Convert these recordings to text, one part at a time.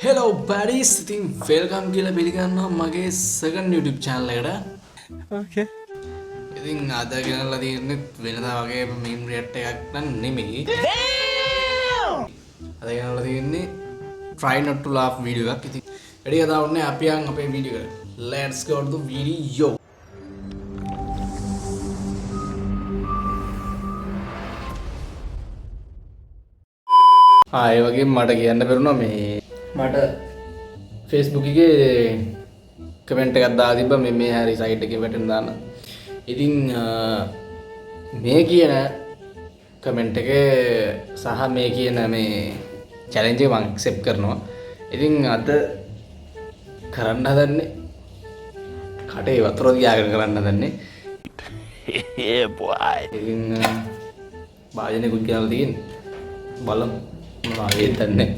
Hello buddies, ඉතින් welcome කියලා පිළිගන්නවා මගේ second YouTube channel එකට. Okay. ඉතින් අද ගෙනල්ලා තියෙන්නේ වෙනදා වගේ meme react එකක් නම් නෙමෙයි. අද ගෙනල්ලා තියෙන්නේ try not to laugh video එකක්. ඉතින් වැඩි කතාවක් නැහැ අපි යන් අපේ වීඩියෝ එකට. Let's go to the video. ඒ වගේ මට කියන්න බැරුණා මේ මට Facebook එකේ කමෙන්ට් එකක් දාලා තිබ්බා මේ හරි සයිට් එකේ වැටෙන දාන්න. ඉතින් මේ කියන කමෙන්ට් එකේ සහ මේ කියන මේ චැලෙන්ජ් එක මම ඇක්සෙප්ට් කරනවා. ඉතින් අද කරන්න හදන්නේ කටේ වතුර තියාගෙන කරන්න හදන්නේ. Yeah boy. ඉතින් වාජනෙකුත් කියලා තියෙන්නේ. බලමු මොනවා වෙන්නේ.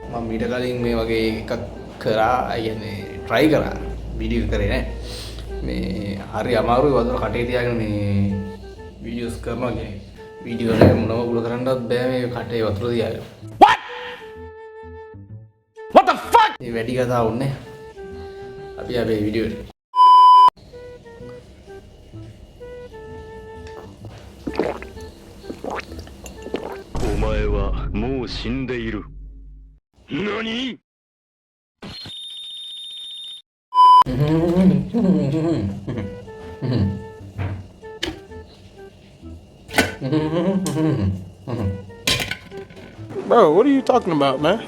මම මීට කලින් මේ වගේ එකක් කරා කියන්නේ try කරා වීඩියෝ කරේ නෑ මේ හරි අමාරුයි වතුර කටේ තියාගෙන මේ වීඩියෝස් කරනවා කියන්නේ වීඩියෝ එක මොනම උගල කරන්නවත් බෑ මේ කටේ වතුර තියාගෙන what the fuck මේ වැඩි කතා වුනේ අපි ආවේ වීඩියෝ එකට お前はもう死んでいる。何？ Bro, what are you talking about, man?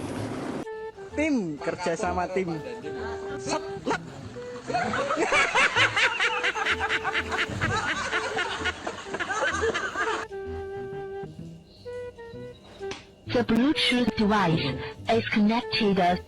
Tim, kerja sama tim. The Bluetooth device is connected.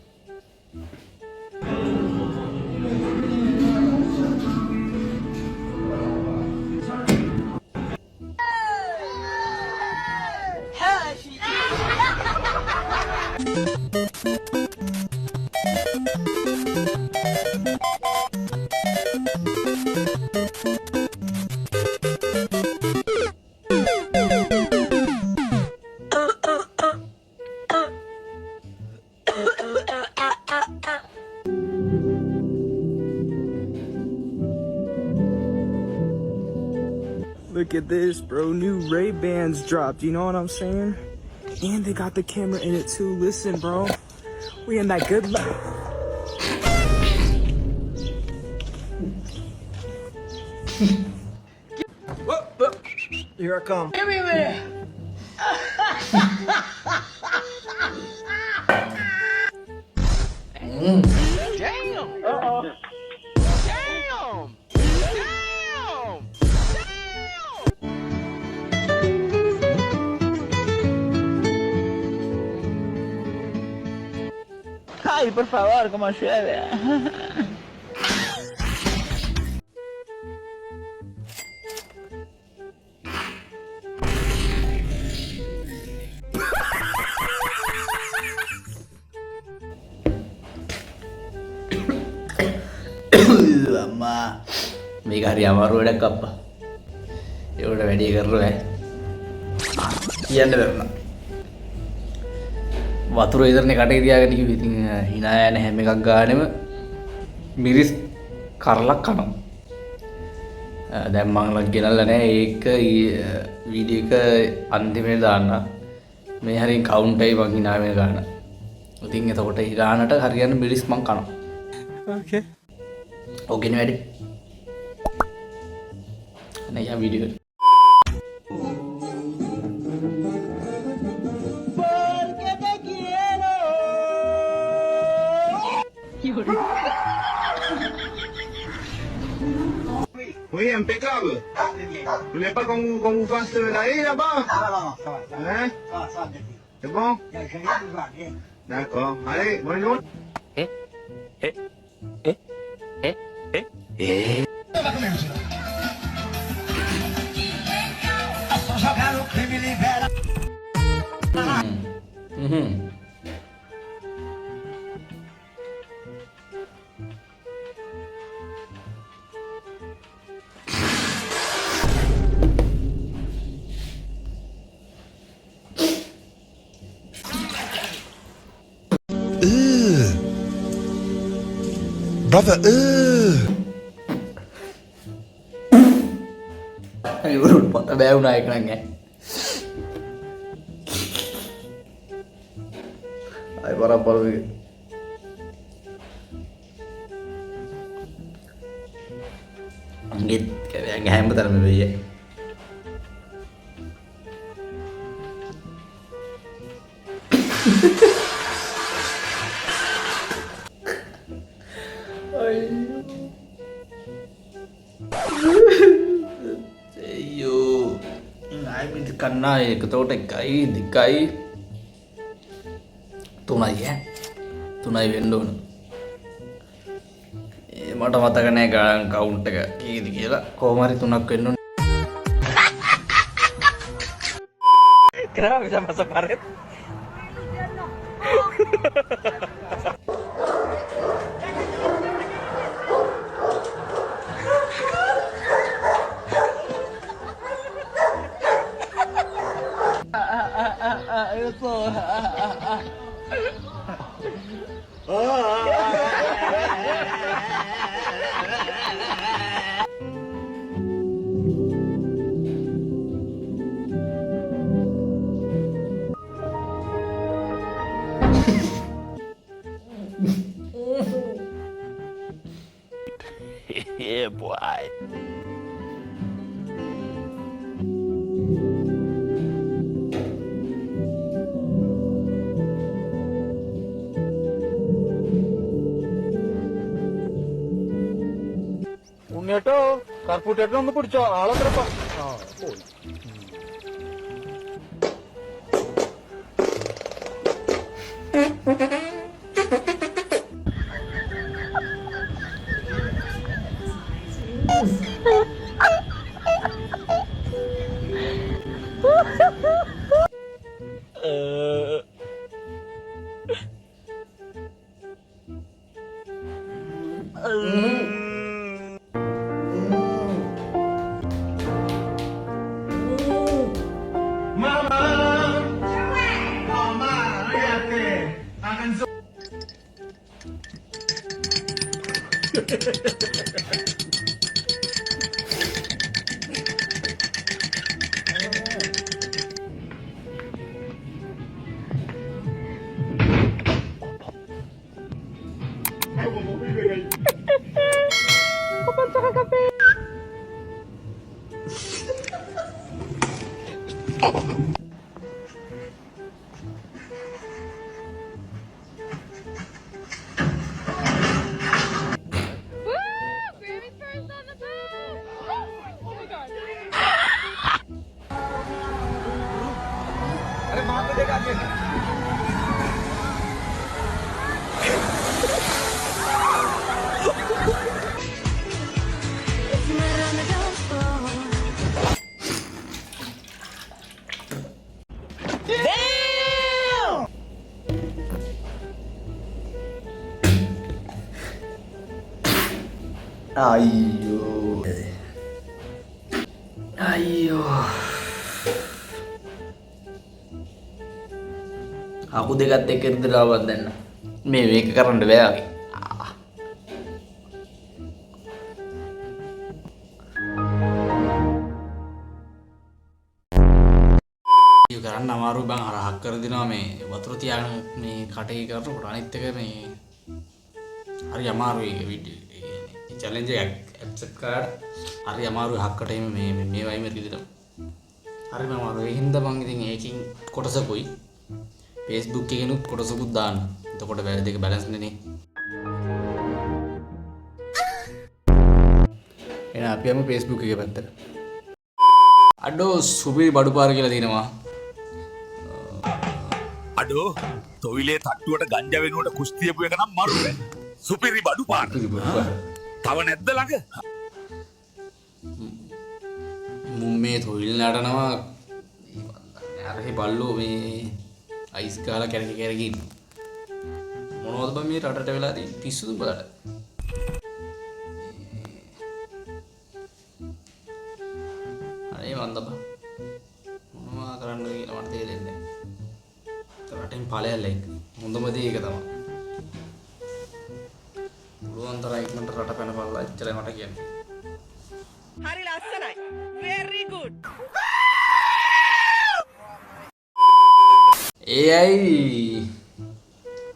Look at this, bro. New Ray-Bans dropped. You know what I'm saying? And they got the camera in it too. Listen, bro. We in that good life. Here I come. Give me there. Damn! Uh-oh. Damn! Damn! Ay, por favor, como llueve. අම්මා මේක හරි අමාරු වැඩක් අප්පා ඒකට වැඩි කරලා කියන්න බැරුණා වතුර ඉදරනේ කටේ තියාගෙන කිව්ව ඉතින් hina යන හැම එකක් ගානෙම මිරිස් කරලක් කනවා දැන් මම ලක් ගෙනල්ලා නැහැ ඒක වීඩියෝ එක අන්තිමේ දාන්න මේ හරිය කවුන්ට් එකයි මං hina වෙන ගාන ඉතින් එතකොට ඒ ගානට හරියන මිරිස් මං කනවා Okay. Okay, ready? Nah, ya video. Muy impecable. Vous voulez pas qu'on vous fasse l'aller là-bas? Hein? C'est bon? D'accord. Allez, bonne journée. Brother, urut pot bau naik nangnya. Ay para por Anggit kayak ngahem betar me ya. Karena ketua dikai tunai ya tunai window මට මතක නෑ ගාන count එක කීයද කියලා කොහොම හරි 3ක් වෙන්න ඕනේ. Kenapa bisa masuk karet? Yeah, boy. ഉണ്ണിയേട്ടോ കർപ്പൂട്ടേട്ടനെ ഒന്ന് പിടിച്ചോ ആളത്ര പോയി Ayo. Aku dekat teker derawat dan මේක කරන්න බෑ වගේ. ඒක කරන්න අමාරුයි බං අර හක් කර දෙනවා මේ වතුර තියාගෙන මේ කටේ කරනකොට අනිත් එක මේ හරි අමාරුයි ඒක වීඩියෝ ඒ චැලෙන්ජ් එක ඇක්සෙප්ට් කරලා හරි අමාරුයි හක්කට මේ වයිම රිදෙනවා. හරිම අමාරුයි. ඒ හින්දා මං ඉතින් ඒකින් කොටසකුයි Facebook එකෙනුත් කොටසකුත් දාන්න. එතකොට වැඩ දෙක බැලන්ස් නෙනේ. එහෙනම් අපි යමු Facebook එකේ පැත්තට. අඩෝ සුපිරි බඩුපාර කියලා දිනවා. අඩෝ තොවිලේ තට්ටුවට ගංජා වෙනුවට කුස්තියපු එක නම් මරු වෙන. සුපිරි බඩු පාන. තව නැද්ද ළඟ? මුම් මේ තොවිල් නටනවා. අරහේ බල්ලෝ මේ අයිස් කාලා කැරකි කැරකි මොනවද බං මේ රටට වෙලා තියෙන්නේ පිස්සුද බලන්න. අනේ මන්දපා මොනවා කරන්නද කියලා මට තේරෙන්නේ නැහැ. රටෙන් ඵලයල්ල එක හොඳම දේ ඒක තමයි. පුළුවන් පුළුවන් තරම් ඉක්මනට රට පැනපල්ලා එච්චරයි මට කියන්නේ. හරි ලස්සනයි. very good. ඒයි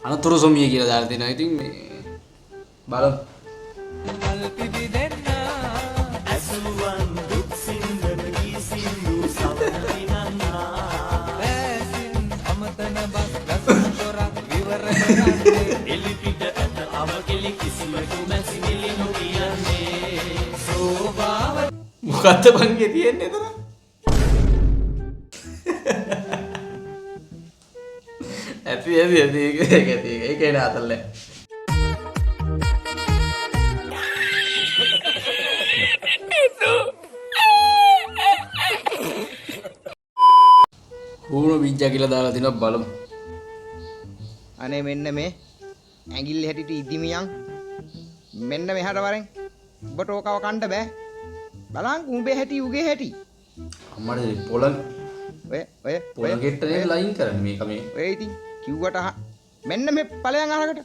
අනතුරු සොමිය කියලා දාලා තිනවා. ඉතින් මේ බලමු. මොකද්ද බංගේ තියෙන්නේ එතන? ඇති ඒකේ නාතල්ලේ. හුණු බීජ්ජා කියලා දාලා තිනවා බලමු. අනේ මෙන්න මේ ඇඟිල්ල හැටිට ඉදිමියන් මෙන්න මෙහාට වරෙන් ඔබට ඕකව කන්න බෑ බලන් උඹේ හැටි උගේ හැටි අම්මට පොළන් ඔය පොළන් ගෙට්ටනේ ලයින් කරන්නේ මේක මේ ඔය ඉතින් කිව්වට මෙන්න මේ ඵලයන් අහකට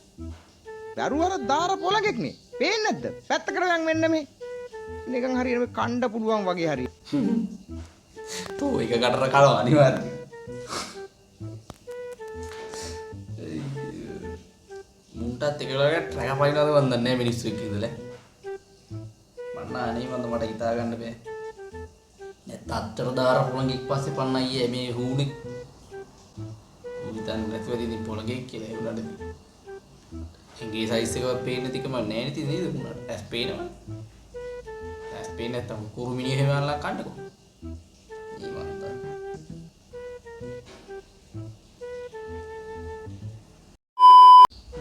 දරුවර දාර පොළගෙක්නේ පේන්නේ නැද්ද පැත්ත කරගෙන මෙන්න මේ නිකන් හරියට මේ කණ්ඩ පුළුවන් වගේ හරිය තෝ ඒක කටර කනවා අනිවාර්යයෙන් මුන්ටත් එක වෙලාවකට ට්‍රැක පයින්නද මන් දන්නේ නැහැ මිනිස්සු එක්ක ඉඳලා මන්න අනේ මන්ද මට හිතා ගන්න බෑ නැත්නම් අත්තර දාර පොළඟෙක් පස්සේ පන්න අයියේ මේ හූනේ හිතන්න නැතුව ඉතින් පොළඟෙක් කියලා ඒ උඩට එංගේ සයිස් එක පේන්නේ තිකම නැහැ නේ ඉතින් නේද උනාට ඇස් පේනවා ඇස් පේන්නේ නැත්නම් කුරු මිනිහ හැමල්ලා කන්නකෝ ඊ මන්ද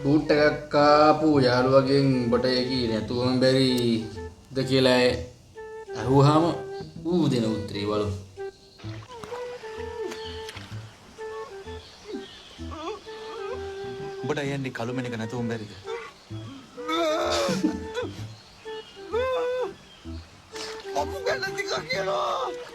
බූට් එකක් කාපු යාළුවගෙන් උඹට ඒකි නැතුවම බැරිද කියලා අහුවාම ඌ දෙන උත්තරේ වලු උඹට යන්නේ කළුමෙන් එක නැතුවම බැරිද? අපු ගැන ටිකක් කියනවා.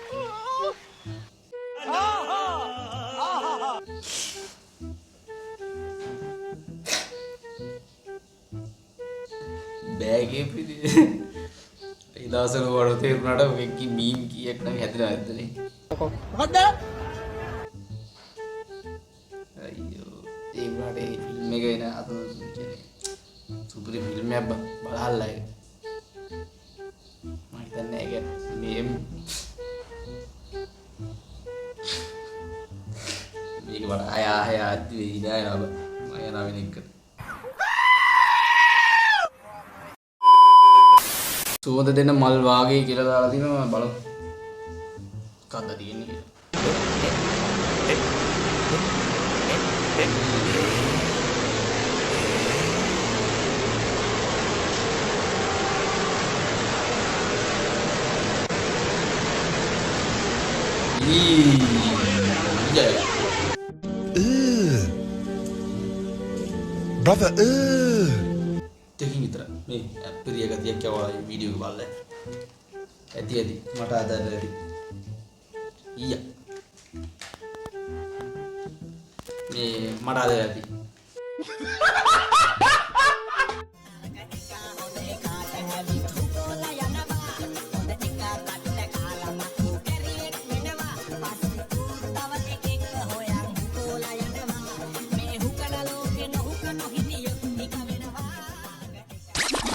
බෑගේ පිටි ඒ දවස්වල වල තේරුණාට ඔකේ මීම් කීයක් නම් හැදෙලා නැද්දනේ මොකද්ද අයියෝ ඒ වුණාට ඒ ෆිල්ම් එක එන අත කියන්නේ සුපිරි ෆිල්ම් එකක් බලහල්ලා ඒක මම හිතන්නේ ඒක මේ මේක වල ආය ආද්දි වෙයි නෑ නබ මම යනවා වෙන එක සුවඳ දෙන මල් වාගේ කියලා දාලා තිනවා බලමු කන්ද තියෙන්නේ කියලා Brother, දෙකින් විතර මේ අප්පිරිය ගතියක් යවලා වීඩියෝ එක බලලා ඇති මට අදලා ඇති ඊයා මේ මට අදලා ඇති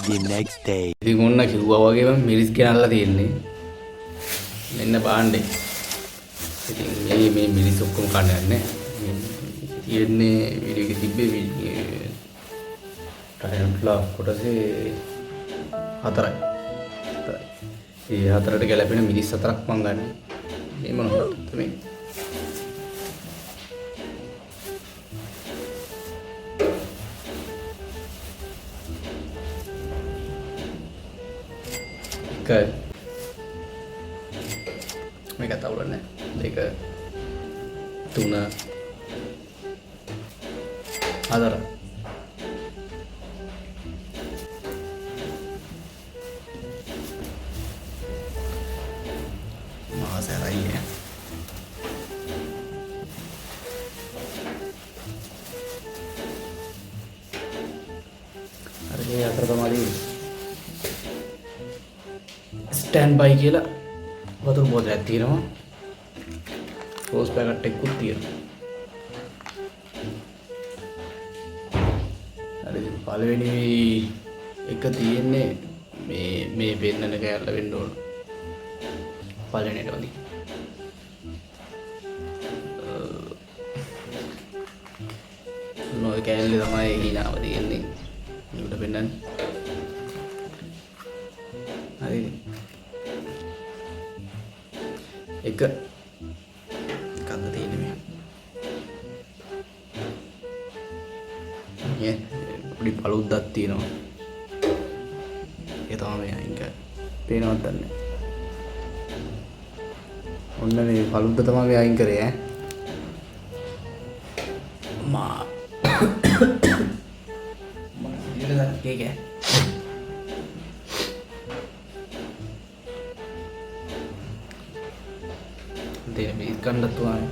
The next day. ඉතින් ඔන්න කිව්වා වගේම මිරිස් ගෙනල්ලා තියෙන්නේ මෙන්න බාණ්ඩේ ඉතින් මේ මිරිස් ඔක්කොම කන්න යන්නේ තියෙන්නේ වීඩියෝ එකේ තිබ්බේ ටයිම්ලා කොටසේ 4යි ඒ 4ට ගැලපෙන මිරිස් 4ක් මං ගන්න මේ මොනවද මේ මේක තවුලන්නේ දෙක තුන හතර මාසරයි අර මේ අතර තමයි ස්ටෑන්ඩ් බයි කියලා වතුර බෝතලයක් තියෙනවා. රෝස් පැකට් එකකුත් තියෙනවා. හරි පළවෙනි එක තියෙන්නේ මේ පෙන්නන කෑල්ල වෙන්න ඕන. පළවෙනිට වදී. නොයි කෑල්ල තමයි හීනාව තියෙන්නේ. උඩ පෙන්නන්නේ. හරි. එක කන්ද තියෙන්නේ මේ. පොඩි පළුද්දක් තියෙනවා. ඒක තමයි මේ අයින් කරන්නේ. පේනවද දන්නේ. ඔන්න මේ පළුද්ද තමයි මේ අයින් කරේ ඈ. මා මා ඒක දෙන මේ කන්නත් තුනයි.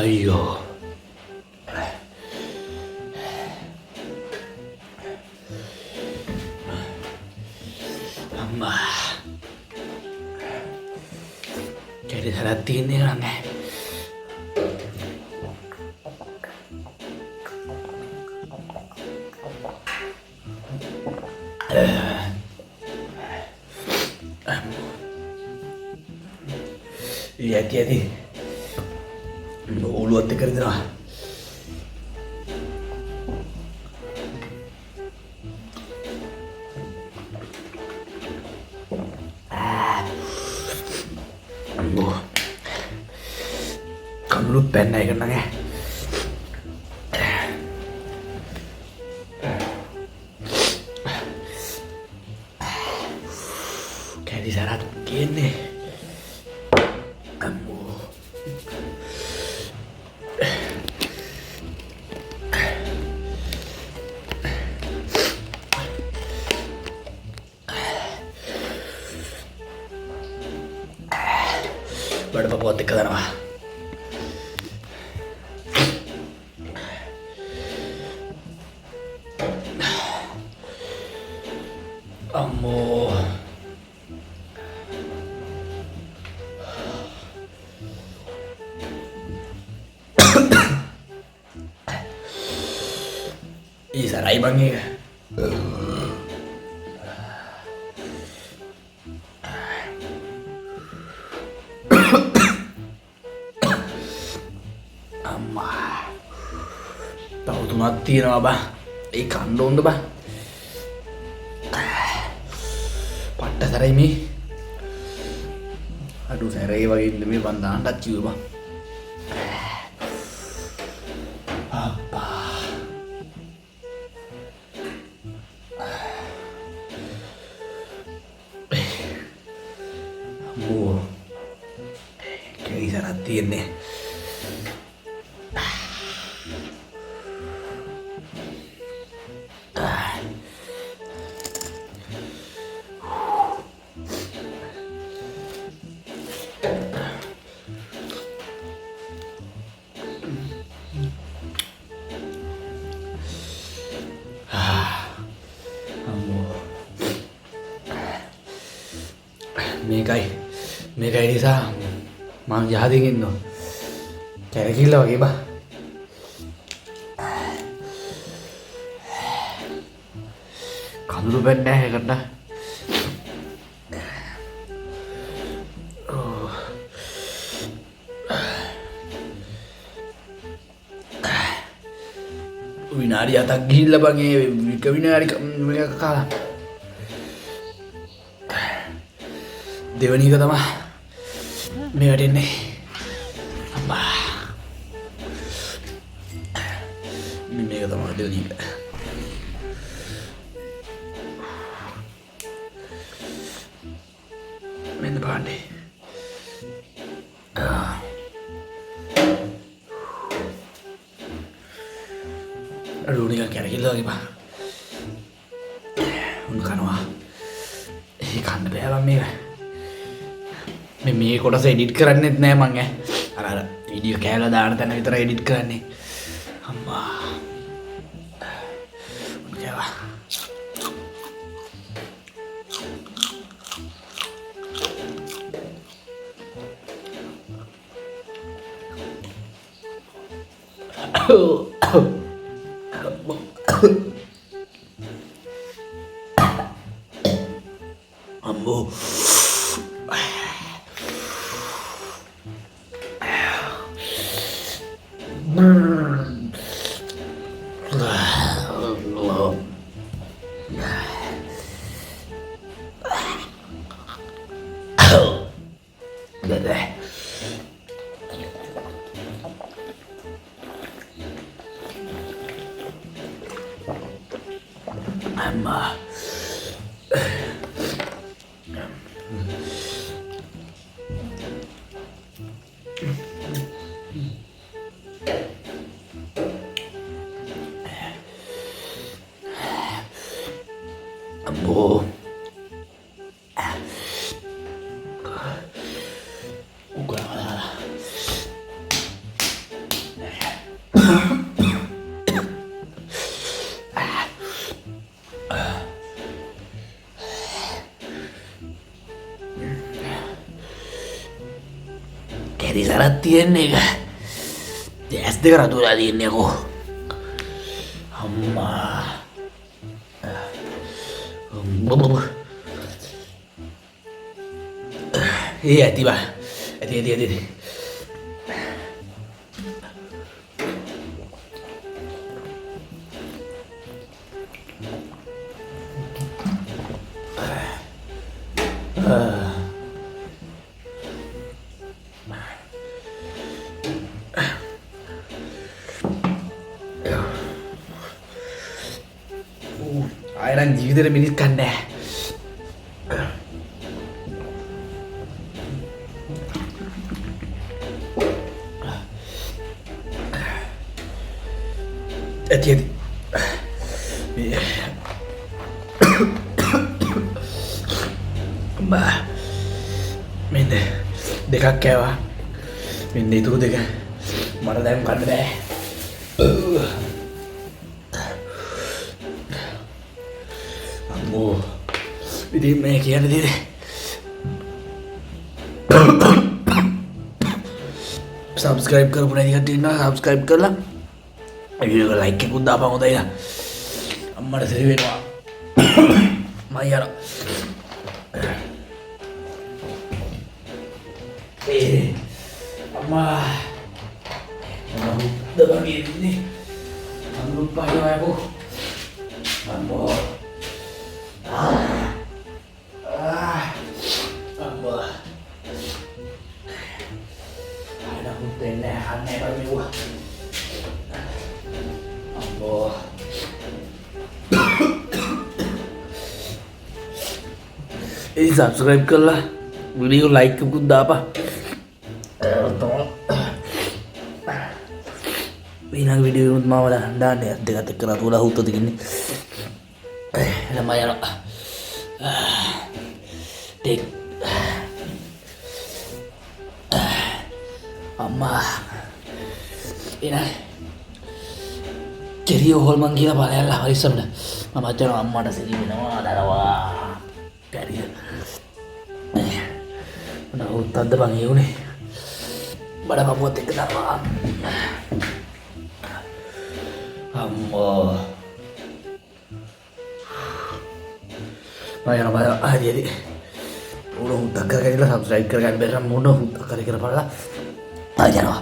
අයියෝ අම්මා කැරි සරත් තියෙන්නේ නෑ. ඇති ඔළුවත් එක්ක දෙනවා. කමුණුත් පැන්න එක නෑ. කැඩි සරත් කියන්නේ බඩ පපුවත් එක්ක දනවා. අම්මෝ ඉසරයි බං එක. තව තුනක් තියෙනවා බා. ඒ කන්න ඕනද බා? පට්ට සැරයි මේ. අඩු සැරේ වගේ ඉන්න මේ බන් දාන්නත් කිව්ව බා. අප්පා. අම්මෝ. කේසරක් තියෙන්නේ. මේකයි නිසා මම යහදින් ඉන්නවා. කැරකිල්ල වගේ බා. කඳුළු බැන්න නැහැ ඒකට. විනාඩි 7ක් ගිහිල්ලා බං ඒ විනාඩි මේක කාලා. දෙවෙනි එක තමයි මේ වැටෙන්නේ. අම්මා. මේක තමයි දෙවෙනි එක. මෙන්න පාන්නේ. අරුණික කැරකිල්ල වගේ බා. උන් කනවා. ඒ කන්න බෑ බං මේක. මේ කොටස එඩිට් කරන්නෙත් නෑ මං ඈ. අර වීඩියෝ කෑල්ල දාන තැන විතර එඩිට් කරන්නේ. අම්මා. උන් කෑවා. Ambo. Amma. Ambo. Keri sarat tiene ga. Des de gradura tiene go. Amma. Iya tiba. Hati. Airan ජීවිතේ මිනිස් කන්නේ. ඇති. මෙන්න දෙකක් කෑවා. මෙන්න ඊටු දෙක මට දැන් කන්න බෑ. අම්මෝ ඉතින් මේ කියන දේ සබස්ක්‍රයිබ් කරපු නැති කට්ටිය ඉන්නවා සබස්ක්‍රයිබ් කරලා වීඩියෝ එක ලයික් එකකුත් දාපන් හොඳයි නා අම්මට සෙරි වෙනවා මම යනවා අම්මා මම දබන්නේ ඉන්නේ අම්මු පායවෝ අම්මෝ අම්මා ada hutannya aneh banget gua ampun ini subscribe කරලා video like එකකුත් දාපන් ඊළඟ වීඩියෝ එකත් මාව දාන්න දෙකත් එක්ක රතුලා හුත්තද ඉන්නේ ළමයි යනවා ටික අම්මා එන කෙරියෝ හොල්මන් කියලා බලයල්ලා හරිස්සමද මම අතන අම්මට සිරි වෙනවා දරවා කැරිය නමුත් අද බං ඒ උනේ බඩ කපුවත් එක්ක තරවා අම්මෝ මම යනවා හරියටි උණු හුත්තක් කරගෙන සබ්ස්ක්‍රයිබ් කරගන්න බැරි නම් මොන හුත්තක් කරේ කියලා බලලා ආ යනවා